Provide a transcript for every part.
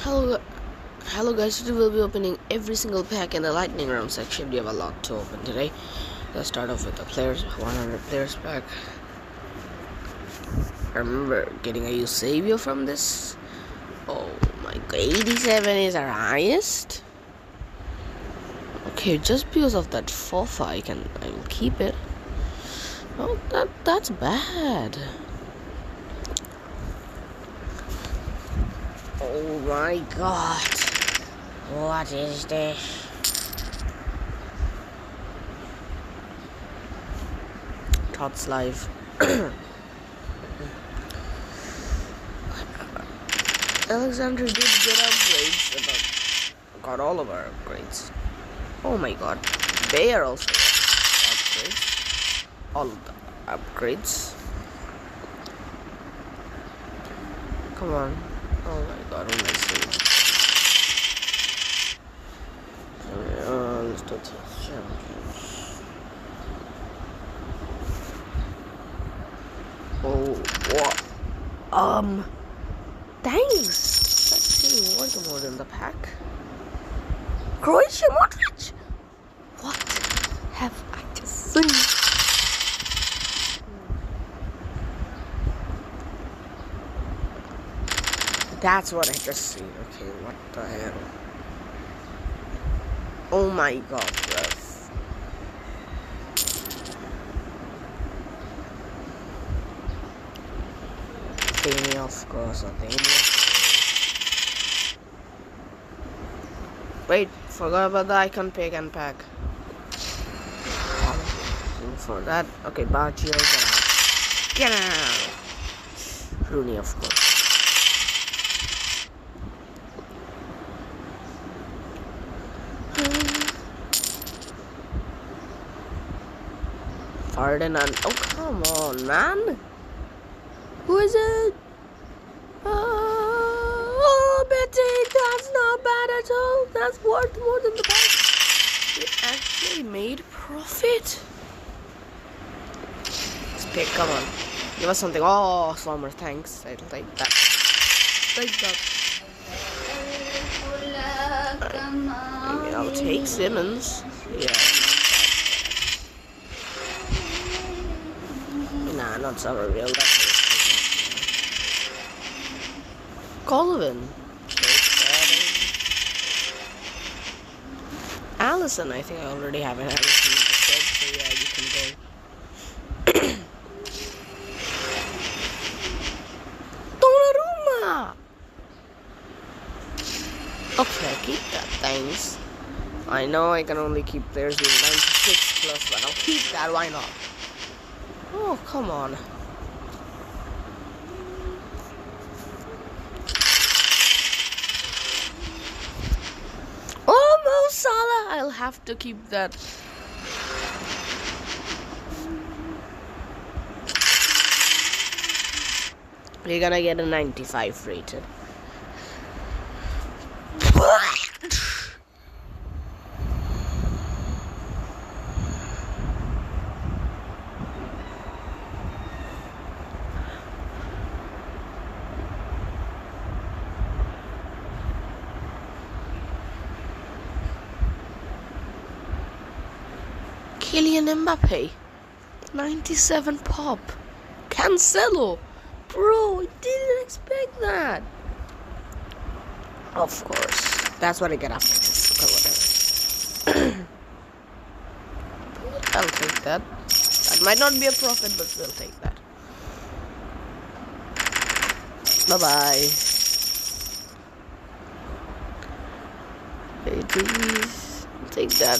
Hello, hello guys. Today we'll be opening every single pack in the lightning round section. We have a lot to open today. Let's start off with the players, 100 players pack. I remember getting a Eusebio from this. Oh my god, 87 is our highest. Okay, just because of that Fofa, I will keep it. Oh, that's bad. Oh my god. What is this? Tots live. Alexander did get upgrades, got all of our upgrades. Oh my god. They are also upgrades. All of the upgrades. Come on. Oh my god, what am I saying? Let's do this. Oh, what? Thanks. Let's see, what more than the pack? Croatia Modric! What have I just seen? That's what I just seen. Okay, what the hell? Oh my god, bro. Athenia, of course, Athenia. Wait, forgot about the icon pick and pack. For that, okay, Baggio, get out. Rooney, of course. Ferdinand. Oh, come on, man. Who is it? Oh, Betty, that's not bad at all. That's worth more than the pack. We actually made profit. Let's pick, come on. Give us something. Oh, Sommer, thanks. I'll take that. Take that. Maybe I'll take Simmons. Yeah. Nah, not Somerville. Colvin. Allison, I think I already have an Allison in the club, so yeah, you can go. Donnarumma! Okay, I'll keep that, thanks. I know I can only keep players with 96 plus, but I'll keep that, why not? Oh, come on. Oh, Mo Salah! I'll have to keep that. We're gonna get a 95 rated. Kylian Mbappe, 97 pop. Cancelo, bro, I didn't expect that. Of course, that's what I get after this. Okay, whatever. I'll take that. That might not be a profit, but we'll take that. Bye bye. Hey, please take that.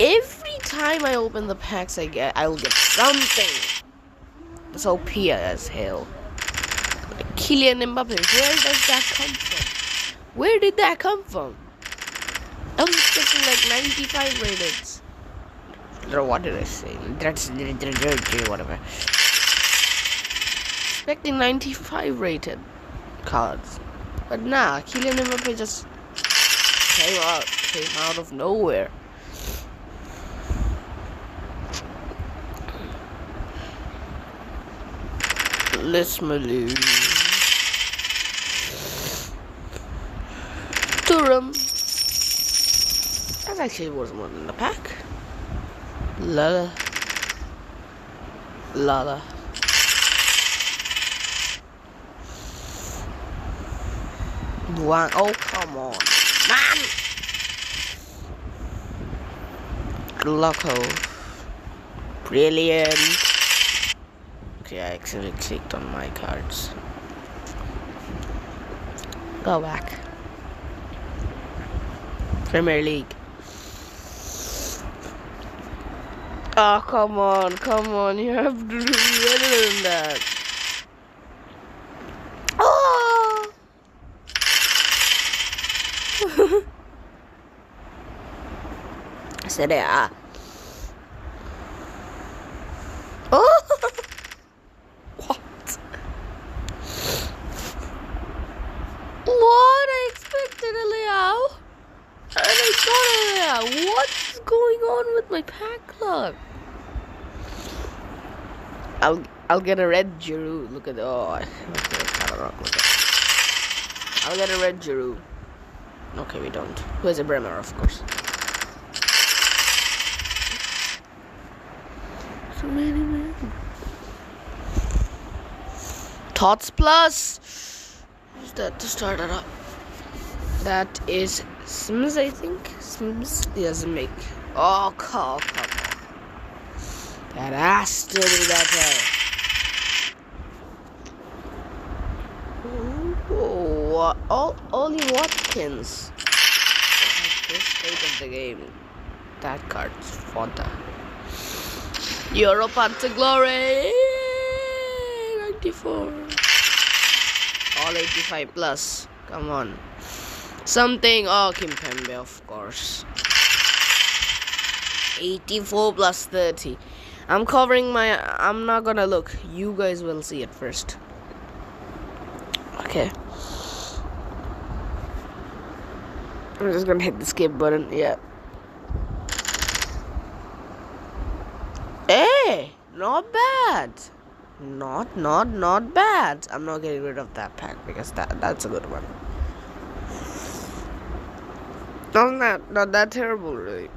Every time I open the packs I'll get something. It's OP as hell. Like Kylian Mbappe, where does that come from? Where did that come from? I was expecting like 95 rateds. Or what did I say? Whatever. Expecting 95 rated cards. But nah, Kylian Mbappe just came out of nowhere. Let's move. Durham. That actually was more than the pack. Lala. Lala. One. Oh, come on. Man! Loco. Brilliant. Okay, I actually clicked on my cards. Go back. Premier League. Oh, come on, you have to do better than that. Oh! Serie A. Oh! What? What? I expected a Leao. And I got a Leao. What's going on with my pack luck? I'll get a red Giroud. Look at the I'll get a red Giroud. Okay, we don't. Who is a Bremer, of course. So many men. Tots plus. Who's that to start it up? That is Sims, I think. Sims. Yes, make. Oh, come on. That has to be better. Ollie Watkins. At this stage of the game, that card's fodder. Europa to glory. 94. All 85 plus. Come on. Something. Oh, Kimpembe, of course. 84 plus 30. I'm covering my. I'm not gonna look. You guys will see it first. Okay. I'm just gonna hit the skip button. Yeah. Hey, not bad. Not bad. I'm not getting rid of that pack because that's a good one. Not that terrible, really.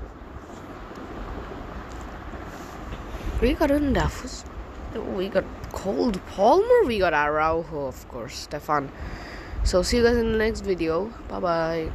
We got Undafus. We got Cold Palmer. We got Araujo, of course. Stefan. So see you guys in the next video. Bye bye.